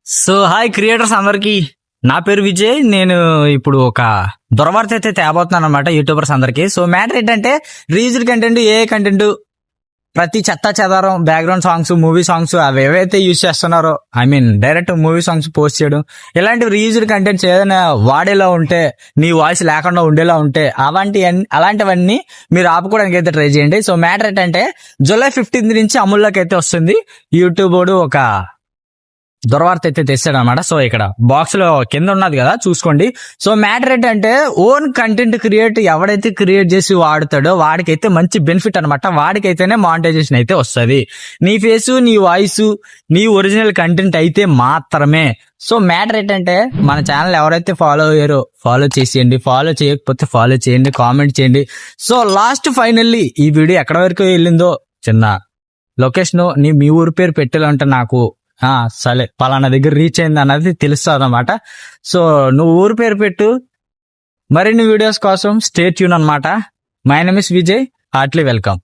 So hi creators అందరికి, నా పేరు విజయ్. నేను ఇప్పుడు ఒక దురవార్త అయితే తేబోతున్నాను అనమాట యూట్యూబర్స్ అందరికి. సో మ్యాటర్ ఏంటంటే రీయూజ్డ్ కంటెంట్, ఏ కంటెంట్, ప్రతి చెత్త చెదారం, బ్యాక్గ్రౌండ్ సాంగ్స్, మూవీ సాంగ్స్ అవి ఏవైతే యూజ్ చేస్తున్నారో, I mean direct movie songs post చేయడం, ఇలాంటి రీయూజ్డ్ కంటెంట్స్ ఏదైనా వాడేలా ఉంటే, నీ వాయిస్ లేకుండా ఉండేలా ఉంటే అలాంటివన్నీ మీరు ఆపుకోవడానికి అయితే ట్రై చేయండి. సో మ్యాటర్ ఏంటంటే జూలై 15 నుంచి అమల్లోకి అయితే వస్తుంది. యూట్యూబ్ ఒక దుర్వార్త అయితే తెస్తాడు అనమాట. సో ఇక్కడ బాక్స్ లో కింద ఉన్నది కదా, చూసుకోండి. సో మ్యాటర్ ఏంటంటే ఓన్ కంటెంట్ ఎవడైతే క్రియేట్ చేసి వాడుతాడో వాడికైతే మంచి బెనిఫిట్ అనమాట. వాడికైతేనే మానిటైజేషన్ అయితే వస్తుంది. నీ ఫేసు, నీ వాయిస్, నీ ఒరిజినల్ కంటెంట్ అయితే మాత్రమే. సో మ్యాటర్ ఏంటంటే మన ఛానల్ ఎవరైతే ఫాలో అయ్యారో ఫాలో చేసేయండి, ఫాలో చేయకపోతే ఫాలో చేయండి, కామెంట్ చేయండి. సో లాస్ట్ ఫైనల్లీ ఈ వీడియో ఎక్కడ వరకు వెళ్ళిందో చిన్న లొకేషన్ మీ ఊరి పేరు పెట్టాలంటే నాకు సరే పలానా దగ్గర రీచ్ అయింది అన్నది తెలుస్తుంది అనమాట. సో నువ్వు ఊరి పేరు పెట్టు. మరిన్ని వీడియోస్ కోసం స్టే ట్యూన్ అనమాట. My name is Vijay, heartly welcome.